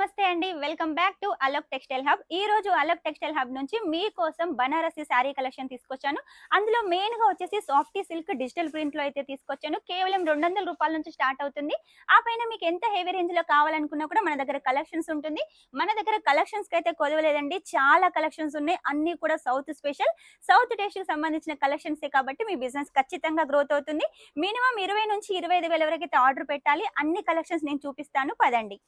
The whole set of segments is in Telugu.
నమస్తే అండి. Welcome back to Alok textile hub. ఈ రోజు అలోక్ టెక్స్టైల్ హబ్ నుంచి మీకోసం బనారసి శారీ కలెక్షన్ తీసుకొచ్చాను. అందులో మెయిన్‌గా వచ్చేసి సాఫ్టీ సిల్క్ డిజిటల్ ప్రింట్‌లో అయితే తీసుకొచ్చాను. కేవలం రూ. 200 నుంచి స్టార్ట్ అవుతుంది. ఆ పైన మీకు ఎంత హెవీ రేంజ్‌లో కావాలనుకున్నా కూడా మన దగ్గర కలెక్షన్స్ ఉంటుంది. మన దగ్గర కలెక్షన్స్‌కి అయితే కొదవలేదండి. చాలా కలెక్షన్స్ ఉన్నాయి. అన్నీ కూడా సౌత్ స్పెషల్, సౌత్ టేస్ట్‌కి సంబంధించిన కలెక్షన్సే కాబట్టి మీ బిజినెస్ ఖచ్చితంగా గ్రోత్ అవుతుంది. మినిమమ్ 20 నుంచి 25,000 వరకైతే ఆర్డర్ పెట్టాలి. అన్ని కలెక్షన్స్ నేను చూపిస్తాను పదండి.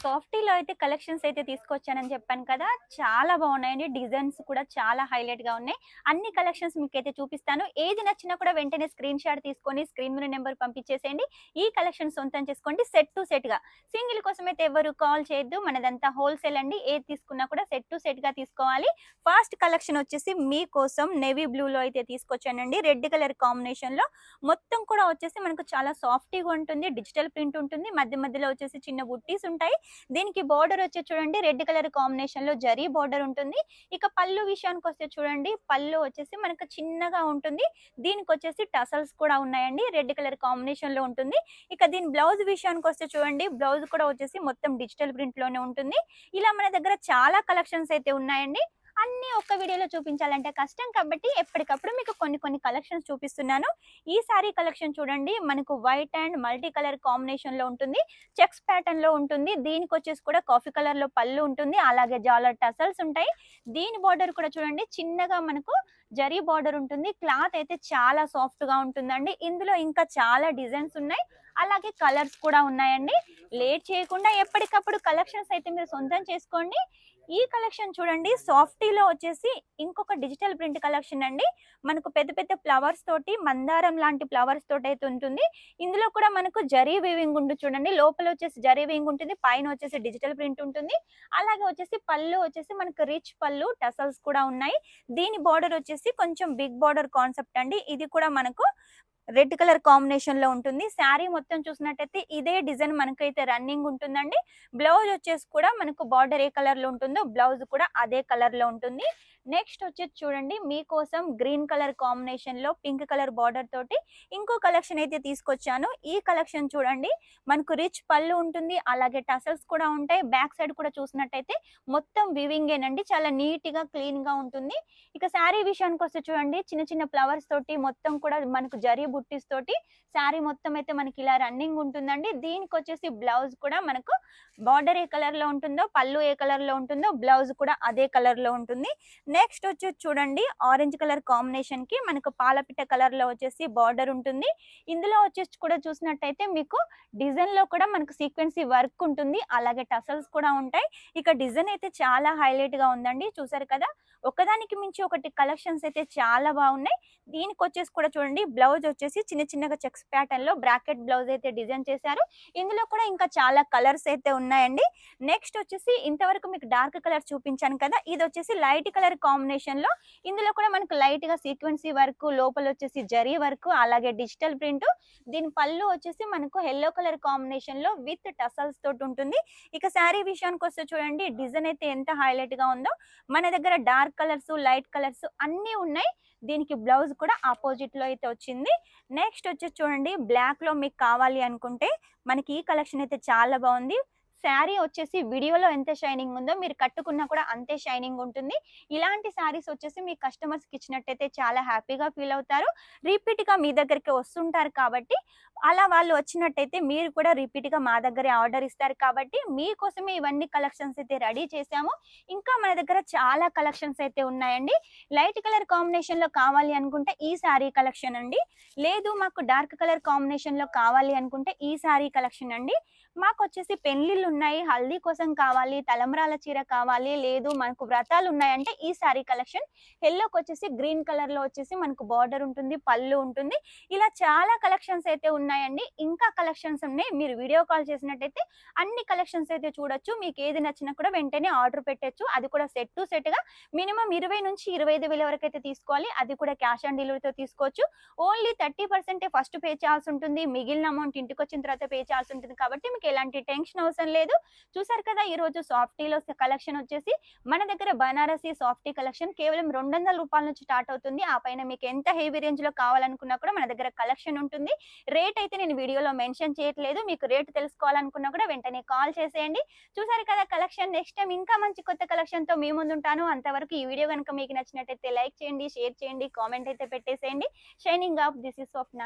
సాఫ్టీలో అయితే కలెక్షన్స్ అయితే తీసుకొచ్చానని చెప్పాను కదా, చాలా బాగున్నాయండి. డిజైన్స్ కూడా చాలా హైలైట్ గా ఉన్నాయి. అన్ని కలెక్షన్స్ మీకైతే చూపిస్తాను. ఏది నచ్చినా కూడా వెంటనే స్క్రీన్ షాట్ తీసుకొని స్క్రీన్ మీద నెంబర్ పంపించేసేయండి. ఈ కలెక్షన్ సొంతం చేసుకోండి. సెట్ టు సెట్ గా, సింగిల్ కోసం అయితే ఎవరు కాల్ చేయొద్దు. మనదంతా హోల్సేల్ అండి. ఏది తీసుకున్నా కూడా సెట్ టు సెట్ గా తీసుకోవాలి. ఫస్ట్ కలెక్షన్ వచ్చేసి మీకోసం నేవీ బ్లూ లో అయితే తీసుకొచ్చానండి. రెడ్ కలర్ కాంబినేషన్ లో మొత్తం కూడా వచ్చేసి మనకు చాలా సాఫ్టీగా ఉంటుంది. డిజిటల్ ప్రింట్ ఉంటుంది. మధ్య మధ్యలో వచ్చేసి చిన్న బుట్టీస్ ఉంటాయి. దీనికి బోర్డర్ వచ్చి చూడండి, రెడ్ కలర్ కాంబినేషన్ లో జరీ బోర్డర్ ఉంటుంది. ఇక పళ్ళు విషయానికి వస్తే చూడండి, పళ్ళు వచ్చేసి మనకు చిన్నగా ఉంటుంది. దీనికి వచ్చేసి టసల్స్ కూడా ఉన్నాయండి. రెడ్ కలర్ కాంబినేషన్ లో ఉంటుంది. ఇక దీని బ్లౌజ్ విషయానికి వస్తే చూడండి, బ్లౌజ్ కూడా వచ్చేసి మొత్తం డిజిటల్ ప్రింట్ లోనే ఉంటుంది. ఇలా మన దగ్గర చాలా కలెక్షన్స్ అయితే ఉన్నాయండి. అన్ని ఒక్క వీడియోలో చూపించాలంటే కష్టం కాబట్టి ఎప్పటికప్పుడు మీకు కొన్ని కలెక్షన్స్ చూపిస్తున్నాను. ఈ సారీ కలెక్షన్ చూడండి, మనకు white and multi colour combination లో ఉంటుంది. చెక్స్ ప్యాటర్న్ లో ఉంటుంది. దీనికి వచ్చేసి కూడా కాఫీ కలర్ లో పళ్ళు ఉంటుంది. అలాగే జాలర్ టసల్స్ ఉంటాయి. దీని బార్డర్ కూడా చూడండి, చిన్నగా మనకు జరీ బార్డర్ ఉంటుంది. క్లాత్ అయితే చాలా సాఫ్ట్ గా ఉంటుందండి. ఇందులో ఇంకా చాలా డిజైన్స్ ఉన్నాయి. అలాగే కలర్స్ కూడా ఉన్నాయండి. లేట్ చేయకుండా ఎప్పటికప్పుడు కలెక్షన్స్ అయితే మీరు సొంతం చేసుకోండి. ఈ కలెక్షన్ చూడండి, సాఫ్టీలో వచ్చేసి ఇంకొక డిజిటల్ ప్రింట్ కలెక్షన్ అండి. మనకు పెద్ద పెద్ద ఫ్లవర్స్ తోటి, మందారం లాంటి ఫ్లవర్స్ తోటి అయితే ఉంటుంది. ఇందులో కూడా మనకు జరీ వీవింగ్ ఉంటుంది చూడండి. లోపల వచ్చేసి జరీ వీవింగ్ ఉంటుంది, పైన వచ్చేసి డిజిటల్ ప్రింట్ ఉంటుంది. అలాగే వచ్చేసి పళ్ళు వచ్చేసి మనకు రిచ్ పళ్ళు, టసల్స్ కూడా ఉన్నాయి. దీని బార్డర్ వచ్చేసి కొంచెం బిగ్ బార్డర్ కాన్సెప్ట్ అండి. ఇది కూడా మనకు రెడ్ కలర్ కాంబినేషన్ లో ఉంటుంది. శారీ మొత్తం చూసినట్టయితే ఇదే డిజైన్ మనకైతే రన్నింగ్ ఉంటుందండి. బ్లౌజ్ వచ్చేసి కూడా మనకు బార్డర్ ఏ కలర్ లో ఉంటుందో బ్లౌజ్ కూడా అదే కలర్ లో ఉంటుంది. నెక్స్ట్ వచ్చేసి చూడండి, మీకోసం గ్రీన్ కలర్ కాంబినేషన్ లో పింక్ కలర్ బార్డర్ తోటి ఇంకో కలెక్షన్ అయితే తీసుకొచ్చాను. ఈ కలెక్షన్ చూడండి, మనకు రిచ్ పళ్ళు ఉంటుంది. అలాగే టసల్స్ కూడా ఉంటాయి. బ్యాక్ సైడ్ కూడా చూసినట్టయితే మొత్తం వివింగ్ ఏనండి. చాలా నీట్ గా క్లీన్ గా ఉంటుంది. ఇక శారీ విషయానికి వస్తే చూడండి, చిన్న చిన్న ఫ్లవర్స్ తోటి మొత్తం కూడా మనకు జరీ బుట్టీస్ తోటి శారీ మొత్తం అయితే మనకి ఇలా రన్నింగ్ ఉంటుందండి. దీనికి వచ్చేసి బ్లౌజ్ కూడా మనకు బార్డర్ ఏ కలర్ లో ఉంటుందో, పళ్ళు ఏ కలర్ లో ఉంటుందో బ్లౌజ్ కూడా అదే కలర్ లో ఉంటుంది. నెక్స్ట్ వచ్చేసి చూడండి, ఆరెంజ్ కలర్ కాంబినేషన్ కి మనకు పాలపిట్ట కలర్ లో వచ్చేసి బార్డర్ ఉంటుంది. ఇందులో వచ్చేసి కూడా చూసినట్టయితే మీకు డిజైన్ లో కూడా మనకు సీక్వెన్సీ వర్క్ ఉంటుంది. అలాగే టసల్స్ కూడా ఉంటాయి. ఇక డిజైన్ అయితే చాలా హైలైట్ గా ఉందండి. చూసారు కదా, ఒకదానికి మించి ఒకటి కలెక్షన్స్ అయితే చాలా బాగున్నాయి. దీనికి వచ్చేసి కూడా చూడండి, బ్లౌజ్ వచ్చేసి చిన్న చిన్నగా చెక్స్ ప్యాటర్న్ లో బ్రాకెట్ బ్లౌజ్ అయితే డిజైన్ చేశారు. ఇందులో కూడా ఇంకా చాలా కలర్స్ అయితే ఉన్నాయండి. నెక్స్ట్ వచ్చేసి ఇంతవరకు మీకు డార్క్ కలర్ చూపించాను కదా, ఇది వచ్చేసి లైట్ కలర్ కాంబినేషన్ లో. ఇందులో కూడా మనకు లైట్ గా సీక్వెన్సీ వర్క్, లోపల వచ్చేసి జరీ వర్క్, అలాగే డిజిటల్ ప్రింట్. దీని పళ్ళు వచ్చేసి మనకు ఎల్లో కలర్ కాంబినేషన్ లో విత్ టసల్స్ తోటి ఉంటుంది. ఇక శారీ విషయానికి వస్తే చూడండి, డిజైన్ అయితే ఎంత హైలైట్ గా ఉందో. మన దగ్గర డార్క్ కలర్స్, లైట్ కలర్స్ అన్నీ ఉన్నాయి. దీనికి బ్లౌజ్ కూడా ఆపోజిట్ లో అయితే వచ్చింది. నెక్స్ట్ వచ్చేసి చూడండి, బ్లాక్ లో మీకు కావాలి అనుకుంటే మనకి ఈ కలెక్షన్ అయితే చాలా బాగుంది. శారీ వచ్చేసి వీడియోలో ఎంత షైనింగ్ ఉందో మీరు కట్టుకున్నా కూడా అంతే షైనింగ్ ఉంటుంది. ఇలాంటి శారీస్ వచ్చేసి మీ కస్టమర్స్ కి ఇచ్చినట్టయితే చాలా హ్యాపీగా ఫీల్ అవుతారు. రిపీట్ గా మీ దగ్గరికి వస్తుంటారు కాబట్టి, అలా వాళ్ళు వచ్చినట్టయితే మీరు కూడా రిపీట్ గా మా దగ్గరే ఆర్డర్ ఇస్తారు కాబట్టి మీకోసమే ఇవన్నీ కలెక్షన్స్ అయితే రెడీ చేసాము. ఇంకా మన దగ్గర చాలా కలెక్షన్స్ అయితే ఉన్నాయండి. లైట్ కలర్ కాంబినేషన్ లో కావాలి అనుకుంటే ఈ శారీ కలెక్షన్ అండి. లేదు మాకు డార్క్ కలర్ కాంబినేషన్ లో కావాలి అనుకుంటే ఈ శారీ కలెక్షన్ అండి. మాకు వచ్చేసి పెళ్లిళ్ళు ఉన్నాయి, హల్దీ కోసం కావాలి, తలంబ్రాల చీర కావాలి, లేదు మనకు వ్రతాలు ఉన్నాయంటే ఈ శారీ కలెక్షన్. ఎల్లోకి వచ్చేసి గ్రీన్ కలర్ లో వచ్చేసి మనకు బార్డర్ ఉంటుంది, పళ్ళు ఉంటుంది. ఇలా చాలా కలెక్షన్స్ అయితే ఉన్నాయండి. ఇంకా కలెక్షన్స్ ఉన్నాయి. మీరు వీడియో కాల్ చేసినట్టయితే అన్ని కలెక్షన్స్ అయితే చూడొచ్చు. మీకు ఏది నచ్చినా కూడా వెంటనే ఆర్డర్ పెట్టచ్చు. అది కూడా సెట్ టు సెట్ గా మినిమం 20 నుంచి 25,000 వరకు అయితే తీసుకోవాలి. అది కూడా క్యాష్ ఆన్ డెలివరీతో తీసుకోవచ్చు. ఓన్లీ 30% ఫస్ట్ పే చేయాల్సి ఉంటుంది. మిగిలిన అమౌంట్ ఇంటికి వచ్చిన తర్వాత పే చేయాల్సి ఉంటుంది. కాబట్టి మీకు ఎలాంటి టెన్షన్ అవసరం లేదు. చూసారు కదా ఈ రోజు సాఫ్టీలో కలెక్షన్ వచ్చేసి మన దగ్గర బనారసి సాఫ్టీ కలెక్షన్ కేవలం ₹200 నుంచి స్టార్ట్ అవుతుంది. ఆ పైన మీకు ఎంత హెవీ రేంజ్ లో కావాలనుకున్నా కూడా మన దగ్గర కలెక్షన్ ఉంటుంది. రేట్ అయితే నేను వీడియోలో మెన్షన్ చేయట్లేదు. మీకు రేట్ తెలుసుకోవాలనుకున్నా కూడా వెంటనే కాల్ చేసేయండి. చూసారు కదా కలెక్షన్. నెక్స్ట్ టైం ఇంకా మంచి కొత్త కలెక్షన్ తో మీ ముందు ఉంటాను. అంతవరకు ఈ వీడియో కనుక మీకు నచ్చినట్టయితే లైక్ చేయండి, షేర్ చేయండి, కామెంట్ అయితే పెట్టేసేయండి. Shining of, this is Swapna.